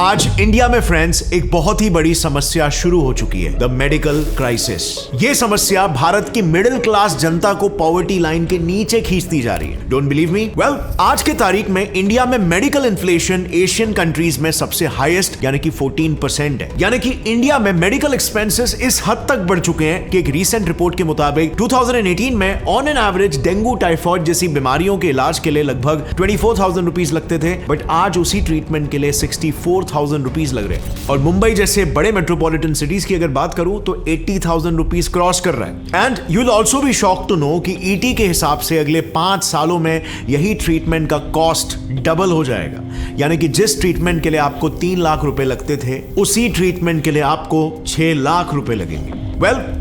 आज इंडिया में फ्रेंड्स एक बहुत ही बड़ी समस्या शुरू हो चुकी है, द मेडिकल क्राइसिस। ये समस्या भारत की मिडिल क्लास जनता को पॉवर्टी लाइन के नीचे खींचती जा रही है। Don't believe me? वेल, आज के तारीख में इंडिया में मेडिकल इन्फ्लेशन एशियन कंट्रीज में सबसे हाईएस्ट यानी कि 14% है। यानी कि इंडिया में मेडिकल एक्सपेंसेस इस हद तक बढ़ चुके हैं कि एक रीसेंट रिपोर्ट के मुताबिक 2018 में on an average dengue, typhoid जैसी बीमारियों के इलाज के लिए लगभग 24,000 रुपीज लगते थे, बट आज उसी ट्रीटमेंट के लिए 64,000 रुपीज लग रहे हैं। और मुंबई जैसे बड़े मेट्रोपॉलिटन सिटीज की अगर बात करूं तो 80,000 रुपीज क्रॉस कर रहा है। And you will also be shocked to know कि ईटी के हिसाब से अगले 5 सालों में यही ट्रीटमेंट का कॉस्ट डबल हो जाएगा। यानी कि जिस ट्रीटमेंट के लिए आपको 3 लाख रुपए लगते थे, उसी ट्रीटमेंट के लिए आपको 6 लाख रुपए लगेंगे।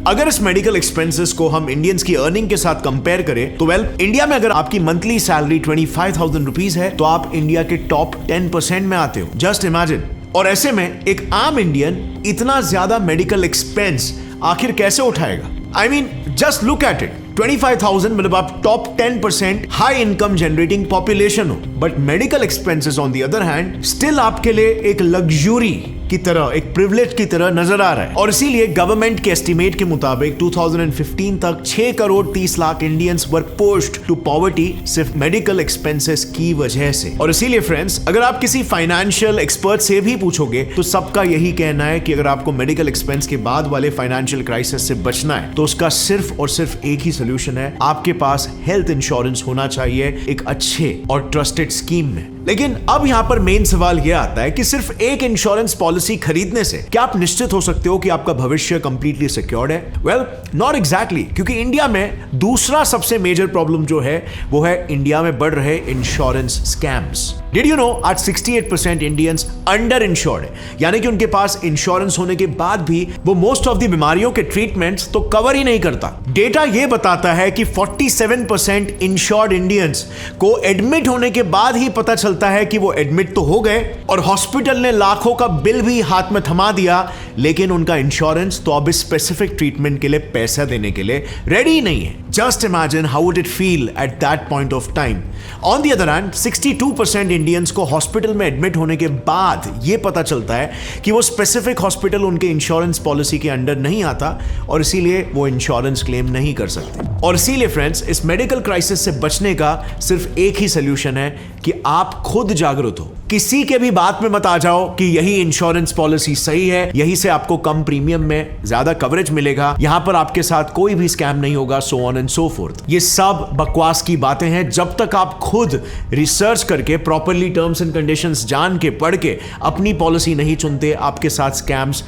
अगर इस मेडिकल एक्सपेंसेस को हम इंडियंस की अर्निंग के साथ कंपेयर करें तो इंडिया में अगर आपकी मंथली सैलरी 25,000 रुपीज है तो आप इंडिया के टॉप 10% में आते हो। Just imagine. और ऐसे में एक आम इंडियन इतना ज्यादा मेडिकल एक्सपेंस आखिर कैसे उठाएगा? I mean just look at it. 25,000 मतलब आप top 10% high income generating population हो, but medical expenses on the other hand still आपके लिए एक लग्जरी की तरह, एक प्रिविलेज की तरह नजर आ रहा है। और इसीलिए गवर्नमेंट के एस्टिमेट के मुताबिक 2015 तक 6 crore 30 lakh Indians were pushed to poverty सिर्फ मेडिकल एक्सपेंसेस की वजह से। और इसीलिए फ्रेंड्स, अगर आप किसी फाइनेंशियल एक्सपर्ट से भी पूछोगे तो सबका यही कहना है कि अगर आपको मेडिकल एक्सपेंस के बाद वाले फाइनेंशियल क्राइसिस से बचना है तो उसका सिर्फ और सिर्फ एक ही सोल्यूशन है, आपके पास हेल्थ इंश्योरेंस होना चाहिए एक अच्छे और ट्रस्टेड स्कीम में। लेकिन अब यहां पर मेन सवाल यह आता है कि सिर्फ एक इंश्योरेंस पॉलिसी खरीदने से क्या आप निश्चित हो सकते हो कि आपका भविष्य कंप्लीटली सिक्योर्ड है? वेल, नॉट एग्जैक्टली, क्योंकि इंडिया में दूसरा सबसे मेजर प्रॉब्लम जो है वो है इंडिया में बढ़ रहे insurance scams. Did you know आज 68% इंडियंस अंडर इंश्योर्ड है, यानी कि उनके पास इंश्योरेंस होने के बाद भी वो मोस्ट ऑफ द बीमारियों के ट्रीटमेंट्स तो कवर ही नहीं करता। डेटा यह बताता है कि 47% इंश्योर्ड इंडियंस को एडमिट होने के बाद ही पता चलता है कि वो एडमिट तो हो गए और हॉस्पिटल ने लाखों का बिल भी हाथ में थमा दिया, लेकिन उनका इंश्योरेंस तो अब इस स्पेसिफिक ट्रीटमेंट के लिए पैसा देने के लिए रेडी नहीं है। Just imagine how would it feel at that point of time. On the other hand 62% Indians को हॉस्पिटल में एडमिट होने के बाद यह पता चलता है कि वो स्पेसिफिक हॉस्पिटल उनके इंश्योरेंस पॉलिसी के अंडर नहीं आता और इसीलिए वो इंश्योरेंस क्लेम नहीं कर सकते। और इसीलिए फ्रेंड्स, इस मेडिकल क्राइसिस से बचने का सिर्फ एक ही सोल्यूशन है कि आप खुद जागरूक हो। किसी के भी बात में मत आ जाओ कि यही इंश्योरेंस पॉलिसी सही है, यही से आपको कम प्रीमियम में ज्यादा कवरेज मिलेगा, यहां पर आपके साथ कोई भी स्कैम नहीं होगा, so on and so fourth. ये सब बकवास की बातें हैं। जब तक आप खुद रिसर्च करके प्रॉपरली टर्म्स एंड कंडीशंस जान के पढ़ के अपनी पॉलिसी नहीं चुनते, आपके साथ स्कैम्स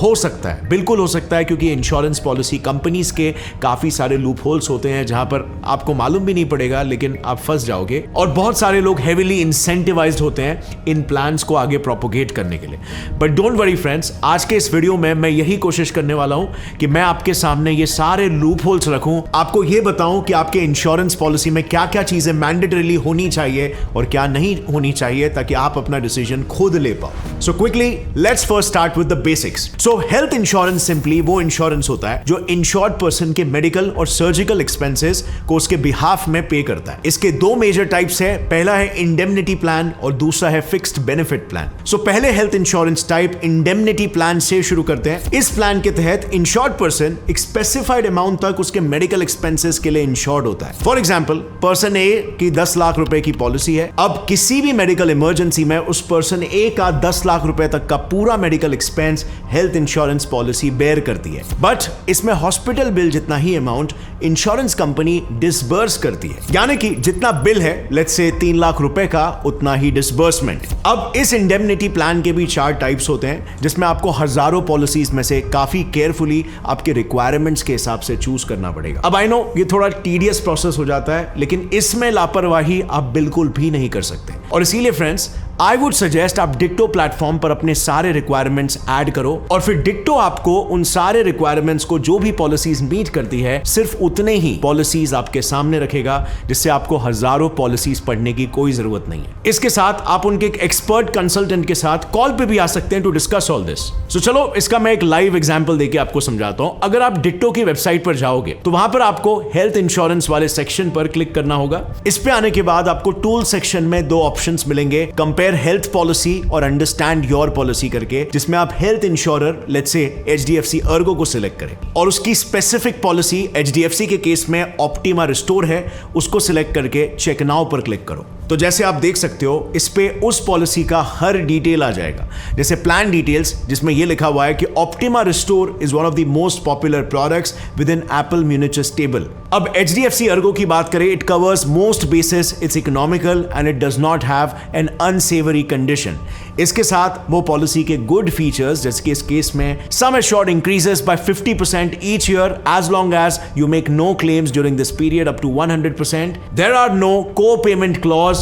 हो सकता है, बिल्कुल हो सकता है, क्योंकि इंश्योरेंस पॉलिसी कंपनीज के काफी सारे लूप होल्स होते हैं जहां पर आपको मालूम भी नहीं पड़ेगा लेकिन आप फंस जाओगे। और बहुत सारे लोग हेवीली इंसेंटिवाइज्ड होते हैं इन प्लान्स को आगे प्रोपोगेट करने के लिए। बट डोंट वरी फ्रेंड्स, आज के इस वीडियो में मैं यही कोशिश करने वाला हूं कि मैं आपके सामने ये सारे लूप होल्स रखूं, आपको ये बताऊं कि आपके इंश्योरेंस पॉलिसी में क्या क्या चीजें मैंडेटरीली होनी चाहिए और क्या नहीं होनी चाहिए, ताकि आप अपना डिसीजन खुद ले पाओ। So quickly let's first start with the basics. So health insurance simply वो इंश्योरेंस होता है जो इंश्योर्ड पर्सन के मेडिकल और सर्जिकल एक्सपेंसेस को उसके बिहाफ में पे करता है। इसके 2 मेजर टाइप्स है, पहला है इंडेमनिटी प्लान और दूसरा है फिक्स्ड बेनिफिट प्लान। सो पहले health insurance type indemnity plan से शुरू करते हैं। इस प्लान के तहत इंश्योर्ड पर्सन एक स्पेसिफाइड अमाउंट तक उसके मेडिकल एक्सपेंसेस के लिए इंश्योर्ड होता है। फॉर एग्जाम्पल, पर्सन ए की 10 लाख रुपए की पॉलिसी है। अब किसी भी मेडिकल इमरजेंसी में उस पर्सन ए का 10 लाख रुपए तक का पूरा medical expense health insurance policy bear करती है, बट इसमें हॉस्पिटल बिल जितना ही अमाउंट इंश्योरेंस कंपनी डिसबर्स करती है। यानी कि जितना बिल है, लेट्स से 3 लाख रुपए का, उतना ही डिसबर्समेंट। अब इस इंडेमनिटी प्लान के भी 4 टाइप्स होते हैं, जिसमें आपको हजारों पॉलिसीज में से काफी केयरफुली आपके रिक्वायरमेंट्स के हिसाब से चूज करना पड़ेगा। अब आई नो ये थोड़ा टीडियस प्रोसेस हो जाता है, लेकिन इसमें लापरवाही आप बिल्कुल भी नहीं कर सकते। और इसीलिए फ्रेंड्स, आई वुड सजेस्ट आप डिक्टो प्लेटफॉर्म पर अपने सारे रिक्वायरमेंट्स ऐड करो और फिर डिक्टो आपको उन सारे रिक्वायरमेंट्स को, जो भी पॉलिसीज मीट करती है, सिर्फ उतने ही पॉलिसीज आपके सामने रखेगा, जिससे आपको हजारों पॉलिसीज पढ़ने की कोई जरूरत नहीं है। इसके साथ आप उनके एक एक्सपर्ट कंसल्टेंट के साथ कॉल पे भी आ सकते हैं टू डिस्कस ऑल दिस। सो चलो इसका मैं एक लाइव एग्जांपल देके आपको समझाता हूं। अगर आप डिक्टो की वेबसाइट पर जाओगे तो वहां पर आपको हेल्थ इंश्योरेंस वाले सेक्शन पर क्लिक करना होगा। इस पे आने के बाद आपको टूल सेक्शन में 2 ऑप्शंस मिलेंगे, कंपेयर कंपेयर हेल्थ पॉलिसी और अंडरस्टैंड योर पॉलिसी करके, जिसमें आप health insurer let's say HDFC Ergo को सिलेक्ट करें और उसकी स्पेसिफिक पॉलिसी HDFC के केस में ऑप्टिमा रिस्टोर है, उसको सिलेक्ट करके चेक नाउ पर क्लिक करो। तो जैसे आप देख सकते हो इस पे उस पॉलिसी का हर डिटेल आ जाएगा, जैसे प्लान डिटेल्स जिसमें ये लिखा हुआ है कि Optima restore is one of the most popular products within Apollo Munich's table. अब HDFC अर्गो की बात करें, it covers most basis, it's economical and it does not have an unsavoury condition. इसके साथ वो पॉलिसी के good features जैसे कि इस केस में sum assured increases by 50% each year as long as you make no claims during this period up to 100%। There are no co payment clause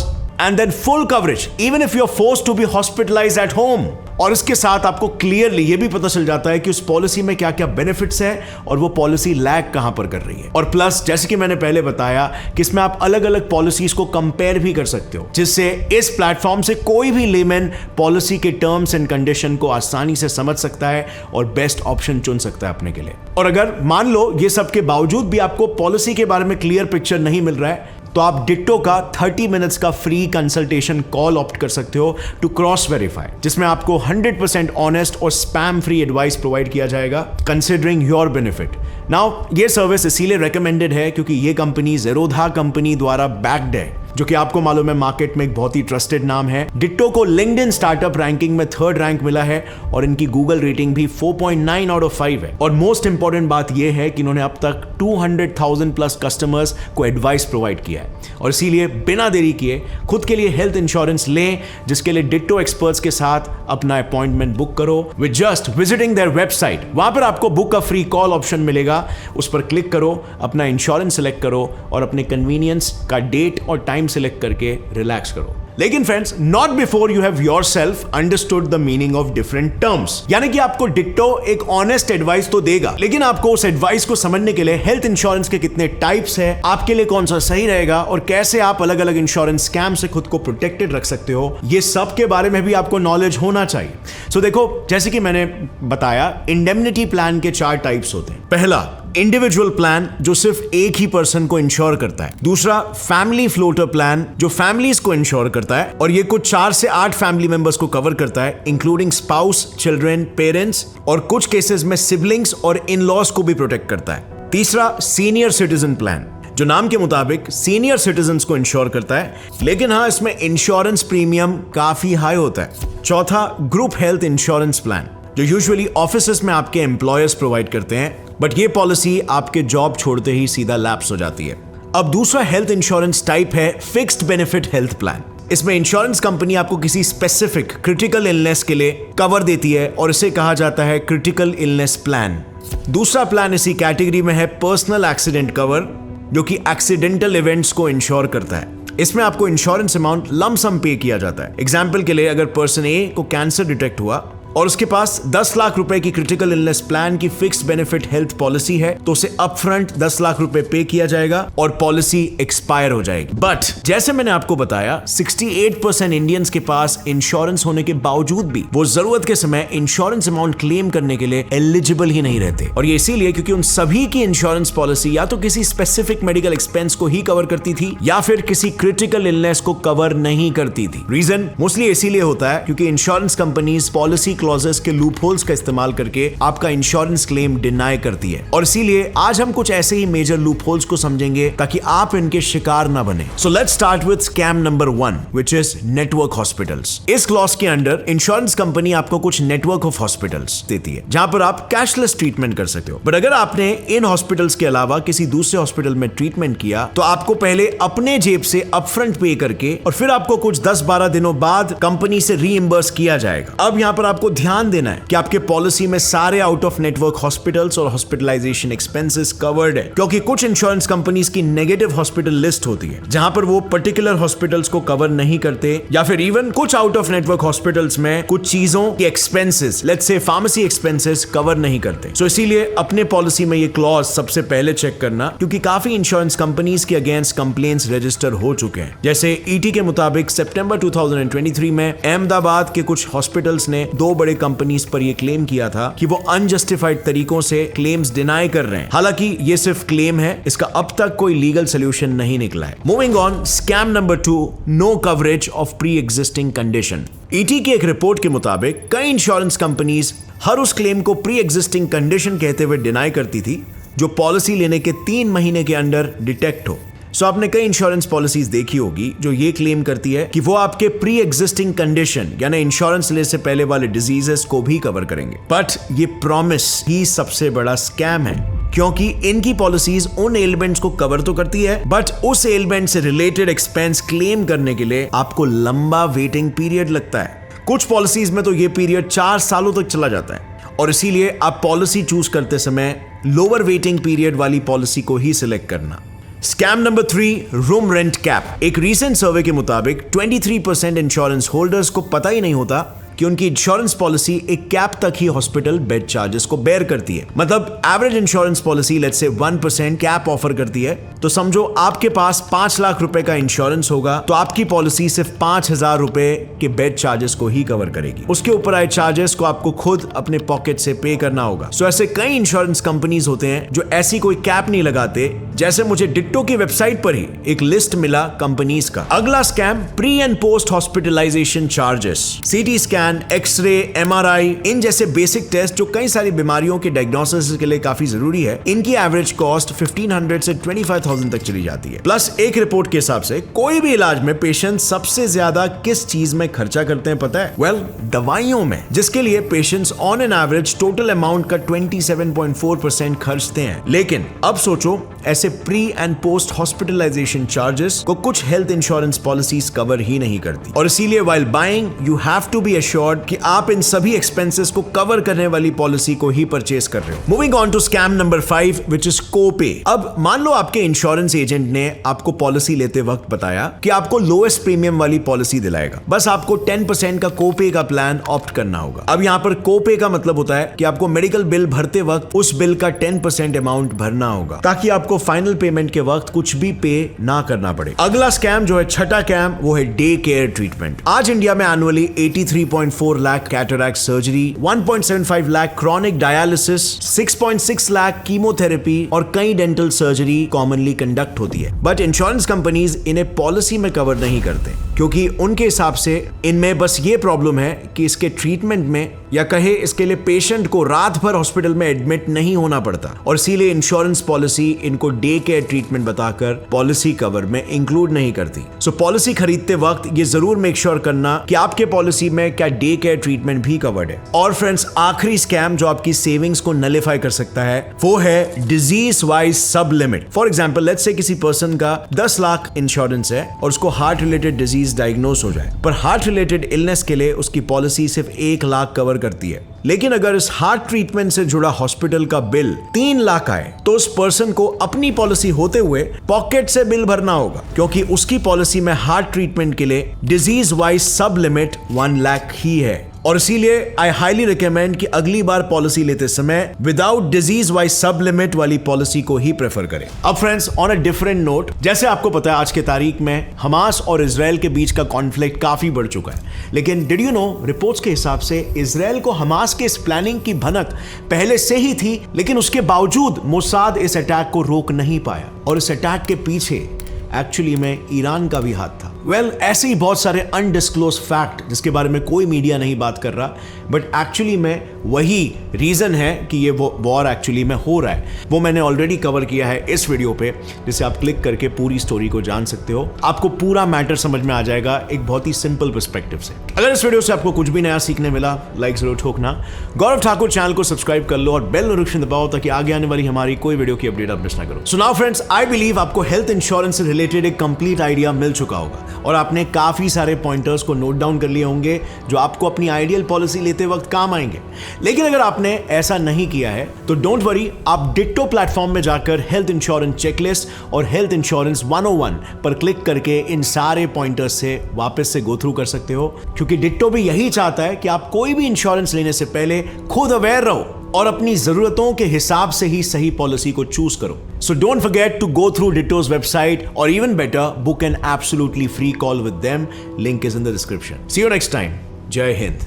and then full coverage even if you're forced to be hospitalized at home। और इसके साथ आपको clearly ये भी पता चल जाता है कि उस पॉलिसी में क्या क्या बेनिफिट्स है और वो पॉलिसी लैग कहां पर कर रही है। और प्लस जैसे कि मैंने पहले बताया कि इसमें आप अलग अलग पॉलिसीज को कंपेयर भी कर सकते हो, जिससे इस प्लेटफॉर्म से कोई भी लेमैन पॉलिसी के टर्म्स एंड कंडीशन को आसानी से समझ सकता है और बेस्ट ऑप्शन चुन सकता है अपने के लिए। और अगर मान लो ये सब के बावजूद भी आपको पॉलिसी के बारे में क्लियर पिक्चर नहीं मिल रहा है, तो आप डिट्टो का 30 मिनट्स का फ्री कंसल्टेशन कॉल ऑप्ट कर सकते हो टू क्रॉस वेरीफाई, जिसमें आपको 100% ऑनेस्ट और स्पैम फ्री एडवाइस प्रोवाइड किया जाएगा कंसिडरिंग योर बेनिफिट। नाउ ये सर्विस इसीलिए रेकमेंडेड है क्योंकि ये कंपनी ज़ेरोधा कंपनी द्वारा बैक्ड है, जो कि आपको मालूम है मार्केट में एक बहुत ही ट्रस्टेड नाम है। डिट्टो को लिंक्डइन स्टार्टअप रैंकिंग में 3rd रैंक मिला है और इनकी गूगल रेटिंग भी 4.9 आउट ऑफ 5 है। और मोस्ट इंपॉर्टेंट बात यह है कि इन्होंने अब तक 200,000 प्लस कस्टमर्स को एडवाइस प्रोवाइड किया है। और इसीलिए बिना देरी किए खुद के लिए हेल्थ इंश्योरेंस लें, जिसके लिए डिट्टो एक्सपर्ट्स के साथ अपना अपॉइंटमेंट बुक करो with just visiting their website. वहां पर आपको बुक का फ्री कॉल ऑप्शन मिलेगा, उस पर क्लिक करो, अपना इंश्योरेंस सेलेक्ट करो और अपने कन्वीनियंस का डेट और टाइम सिलेक्ट करके रिलैक्स करो। लेकिन friends, not before you have yourself understood the meaning of different terms. यानी कि आपको डिट्टो एक ऑनेस्ट एडवाइस तो देगा, लेकिन आपको उस एडवाइस को समझने के लिए हेल्थ इंश्योरेंस के कितने टाइप्स है, आपके लिए कौन सा सही रहेगा और कैसे आप अलग अलग इंश्योरेंस स्कैम से खुद को प्रोटेक्टेड रख सकते हो, ये सब के बारे में भी आपको नॉलेज होना चाहिए। सो देखो, जैसे कि मैंने बताया, इंडेमनिटी प्लान के 4 टाइप्स होते हैं। पहला, इंडिविजुअल प्लान जो सिर्फ एक ही पर्सन को इंश्योर करता है। दूसरा, फैमिली फ्लोटर प्लान जो फैमिलीज को इंश्योर करता है और ये कुछ 4 से 8 फैमिली मेंबर्स को कवर करता है, इंक्लूडिंग स्पाउस, चिल्ड्रन, पेरेंट्स और कुछ केसेस में सिबलिंग्स और इन लॉज को भी प्रोटेक्ट करता है। तीसरा, सीनियर सिटीजन प्लान जो नाम के मुताबिक सीनियर सिटीजन्स को इंश्योर करता है, लेकिन हाँ, इसमें इंश्योरेंस प्रीमियम काफी हाई होता है। चौथा, ग्रुप हेल्थ इंश्योरेंस प्लान जो यूजुअली ऑफिसेस में आपके एम्प्लॉयर्स प्रोवाइड करते हैं, बट ये पॉलिसी आपके जॉब छोड़ते ही सीधा लैप्स हो जाती है। अब दूसरा हेल्थ इंश्योरेंस टाइप है फिक्स्ड बेनिफिट हेल्थ प्लान। इसमें इंश्योरेंस कंपनी आपको किसी स्पेसिफिक क्रिटिकल इलनेस के लिए कवर देती है और इसे कहा जाता है क्रिटिकल इलनेस प्लान। दूसरा प्लान इसी कैटेगरी में है पर्सनल एक्सीडेंट कवर, जो कि एक्सीडेंटल इवेंट्स को इंश्योर करता है। इसमें आपको इंश्योरेंस अमाउंट लमसम पे किया जाता है। एग्जाम्पल के लिए, अगर पर्सन ए को कैंसर डिटेक्ट हुआ और उसके पास 10 लाख रुपए की क्रिटिकल इलनेस प्लान की फिक्स्ड बेनिफिट हेल्थ पॉलिसी है, तो उसे अपफ्रंट 10 लाख रुपए पे किया जाएगा और पॉलिसी एक्सपायर हो जाएगी। बट जैसे मैंने आपको बताया, 68% इंडियंस के पास इंश्योरेंस होने के बावजूद भी वो जरूरत के समय इंश्योरेंस अमाउंट क्लेम करने के लिए एलिजिबल ही नहीं रहते। और ये इसीलिए क्योंकि उन सभी की इंश्योरेंस पॉलिसी या तो किसी स्पेसिफिक मेडिकल एक्सपेंस को ही कवर करती थी या फिर किसी क्रिटिकल इलनेस को कवर नहीं करती थी। रीजन मोस्टली इसीलिए होता है क्योंकि इंश्योरेंस कंपनीज पॉलिसी क्लॉजेस के लूप होल्स का इस्तेमाल करके आपका इंश्योरेंस क्लेम डिनाई करती है। और इसीलिए आज हम कुछ ऐसे ही मेजर लूप होल्स को समझेंगे ताकि आप इनके शिकार ना बने। So let's start with scam number 1, which is network hospitals. इस क्लॉज के अंडर इंश्योरेंस कंपनी आपको कुछ नेटवर्क ऑफ हॉस्पिटल्स देती है जहां पर आप कैशलेस ट्रीटमेंट कर सकते हो। बट अगर आपने इन हॉस्पिटल्स के अलावा किसी दूसरे हॉस्पिटल में ट्रीटमेंट किया तो आपको पहले अपने जेब से अपफ्रंट पे करके और फिर आपको कुछ 10-12 दिनों बाद कंपनी से रीइंबर्स किया जाएगा। अब यहां पर आपको ध्यान देना है कि आपके पॉलिसी में सारे आउट ऑफ नेटवर्क हॉस्पिटल्स और हॉस्पिटलाइजेशन एक्सपेंसेस कवर्ड है, क्योंकि कुछ इंश्योरेंस कंपनीज की नेगेटिव हॉस्पिटल लिस्ट होती है जहां पर वो पर्टिकुलर हॉस्पिटल्स को कवर नहीं करते, या फिर इवन कुछ आउट ऑफ नेटवर्क हॉस्पिटल्स में कुछ चीजों की expenses, let's say pharmacy expenses cover नहीं करते। सो इसीलिए अपने पॉलिसी में ये क्लॉज सबसे पहले चेक करना, क्योंकि काफी इंश्योरेंस कंपनीज के अगेंस्ट कंप्लेंट्स रजिस्टर हो चुके हैं। जैसे ईटी के मुताबिक सितंबर 2023 में अहमदाबाद के कुछ हॉस्पिटल्स ने 2 बड़े कंपनीज पर यह क्लेम किया था कि वो अनजस्टिफाइड तरीकों से क्लेम्स डिनाई कर रहे हैं। हालांकि ये सिर्फ क्लेम है, इसका अब तक कोई लीगल सोल्यूशन नहीं निकला है। Moving on, scam number 2, no coverage of pre existing condition. ET की एक रिपोर्ट के मुताबिक कई इंश्योरेंस कंपनीज हर उस क्लेम को प्री एग्जिस्टिंग कंडीशन कहते हुए डिनाई करती थी जो पॉलिसी लेने के 3 महीने के अंदर डिटेक्ट हो। सो आपने कई इंश्योरेंस पॉलिसीज देखी होगी जो ये क्लेम करती है कि वो आपके प्री एग्जिस्टिंग कंडीशन यानी इंश्योरेंस लेने से पहले वाले डिजीजेस को भी कवर करेंगे। बट ये प्रॉमिस ही सबसे बड़ा स्कैम है, क्योंकि इनकी पॉलिसीज उन एलिमेंट्स को कवर तो करती है, बट उस एलिमेंट से रिलेटेड एक्सपेंस क्लेम करने के लिए आपको लंबा वेटिंग पीरियड लगता है। कुछ पॉलिसीज में तो ये पीरियड 4 सालों तक चला जाता है, और इसीलिए आप पॉलिसी चूज करते समय लोअर वेटिंग पीरियड वाली पॉलिसी को ही सिलेक्ट करना। Scam number 3, room rent cap. एक रीसेंट सर्वे के मुताबिक 23% इंश्योरेंस होल्डर्स को पता ही नहीं होता कि उनकी इंश्योरेंस पॉलिसी एक कैप तक ही हॉस्पिटल बेड चार्जेस को बेयर करती है। मतलब average insurance policy let's say 1% cap offer करती है, तो समझो आपके पास 5 लाख रुपए का इंश्योरेंस होगा तो आपकी पॉलिसी सिर्फ 5,000 रुपए के बेड चार्जेस को ही कवर करेगी। उसके ऊपर आए चार्जेस को आपको खुद अपने पॉकेट से पे करना होगा। सो ऐसे कई इंश्योरेंस कंपनीज होते हैं जो ऐसी कोई कैप नहीं लगाते, जैसे मुझे डिट्टो की वेबसाइट पर ही एक लिस्ट मिला कंपनीज का। अगला scam, pre and post hospitalisation charges. CT scan, x-ray, MRI, इन जैसे बेसिक टेस्ट जो कई सारी बीमारियों के डायग्नोसिस के लिए काफी जरूरी है, इनकी एवरेज कॉस्ट 1500 से 25,000 तक चली जाती है। प्लस एक रिपोर्ट के हिसाब से कोई भी इलाज में पेशेंट सबसे ज्यादा किस चीज में खर्चा करते हैं पता है? वेल, दवाइयों में, जिसके लिए patients on an average total amount का 27.4% खर्चते हैं। लेकिन अब सोचो, ऐसे pre and post hospitalisation charges को कुछ हेल्थ इंश्योरेंस पॉलिसीज कवर ही नहीं करती, और इसीलिए while buying you have to be assured कि आप इन सभी एक्सपेंसेस को कवर करने वाली पॉलिसी को ही परचेस कर रहे हो। Moving on to scam number 5, which is कोपे। अब मान लो आपके इंश्योरेंस एजेंट ने आपको पॉलिसी लेते वक्त बताया कि आपको लोएस्ट प्रीमियम वाली पॉलिसी दिलाएगा, बस आपको 10% का कोपे का प्लान ऑप्ट करना होगा। अब यहाँ पर कोपे का मतलब होता है कि आपको मेडिकल बिल भरते वक्त उस बिल का 10% अमाउंट भरना होगा, ताकि आपको फाइनल पेमेंट के वक्त कुछ भी पे ना करना पड़े। अगला स्कैम जो है, छठा स्कैम, वो है डे केयर ट्रीटमेंट। आज इंडिया में annually 83.4 lakh cataract surgery, 1.75 lakh chronic dialysis, 6.6 lakh chemotherapy और कई डेंटल सर्जरी कॉमनली कंडक्ट होती है। बट इंश्योरेंस कंपनीज इन्हें पॉलिसी में कवर नहीं करते, क्योंकि उनके हिसाब से इनमें बस ये प्रॉब्लम है कि इसके ट्रीटमेंट में, या कहे इसके लिए पेशेंट को रात भर हॉस्पिटल में एडमिट नहीं होना पड़ता, और इसीलिए इंश्योरेंस पॉलिसी इनको डे केयर ट्रीटमेंट बताकर पॉलिसी कवर में इंक्लूड नहीं करती। सो पॉलिसी खरीदते वक्त ये जरूर मेक श्योर करना कि आपके पॉलिसी में क्या डे केयर ट्रीटमेंट भी कवर्ड है। और फ्रेंड्स, आखिरी स्कैम जो आपकी सेविंग्स को नलिफाई कर सकता है, वो है डिजीज वाइज सब limit. For example, let's say किसी पर्सन का 10 लाख इंश्योरेंस है और उसको हार्ट रिलेटेड डिजीज डायग्नोस हो जाए, पर हार्ट रिलेटेड इलनेस के लिए उसकी पॉलिसी सिर्फ 1 लाख कवर करती है। लेकिन अगर इस हार्ट ट्रीटमेंट से जुड़ा हॉस्पिटल का बिल 3 लाख आए, तो उस पर्सन को अपनी पॉलिसी होते हुए पॉकेट से बिल भरना होगा, क्योंकि उसकी पॉलिसी में हार्ट ट्रीटमेंट के लिए डिजीज वाइज सब लिमिट 1 लाख ही है। और इसीलिए आई हाईली रिकमेंड कि अगली बार पॉलिसी लेते समय विदाउट डिजीज वाइज सब लिमिट वाली पॉलिसी को ही प्रेफर करें। अब friends, on a different note, जैसे आपको पता है आज के तारीख में हमास और इजराइल के बीच का कॉन्फ्लिक्ट काफी बढ़ चुका है। लेकिन डिड यू नो, रिपोर्ट्स के हिसाब से इजराइल को हमास के इस प्लानिंग की भनक पहले से ही थी, लेकिन उसके बावजूद मोसाद इस अटैक को रोक नहीं पाया, और इस अटैक के पीछे एक्चुअली में ईरान का भी हाथ था। वेल, ऐसे ही बहुत सारे अनडिस्क्लोज फैक्ट जिसके बारे में कोई मीडिया नहीं बात कर रहा, बट एक्चुअली में वही रीजन है कि ये वॉर एक्चुअली में हो रहा है। वो मैंने ऑलरेडी कवर किया है इस वीडियो पे, जिसे आप क्लिक करके पूरी स्टोरी को जान सकते हो। आपको पूरा मैटर समझ में आ जाएगा एक बहुत ही सिंपल पर्सपेक्टिव से। अगर इस वीडियो से आपको कुछ भी नया सीखने मिला, लाइक जरूर ठोकना। गौरव ठाकुर चैनल को सब्सक्राइब कर लो और बेल नोटिफिकेशन दबाओ, ताकि आगे आने वाली हमारी कोई वीडियो की अपडेट आप मिस ना करो। So now friends, I believe आपको हेल्थ इंश्योरेंस से रिलेटेड एक कंप्लीट आइडिया मिल चुका होगा, और आपने काफी सारे पॉइंटर्स को नोट डाउन कर लिए होंगे जो आपको अपनी आइडियल पॉलिसी लेते वक्त काम आएंगे। लेकिन अगर आपने ऐसा नहीं किया है तो डोंट वरी, आप डिट्टो प्लेटफॉर्म में जाकर हेल्थ इंश्योरेंस चेकलिस्ट और हेल्थ इंश्योरेंस 101 पर क्लिक करके इन सारे पॉइंटर्स से वापस से गो थ्रू कर सकते हो, क्योंकि डिट्टो भी यही चाहता है कि आप कोई भी इंश्योरेंस लेने से पहले खुद अवेयर रहो और अपनी जरूरतों के हिसाब से ही सही पॉलिसी को चूज करो। So don't forget to go through Ditto's website, or even better, book an absolutely free call with them. Link is in the description. See you next time. Jai Hind.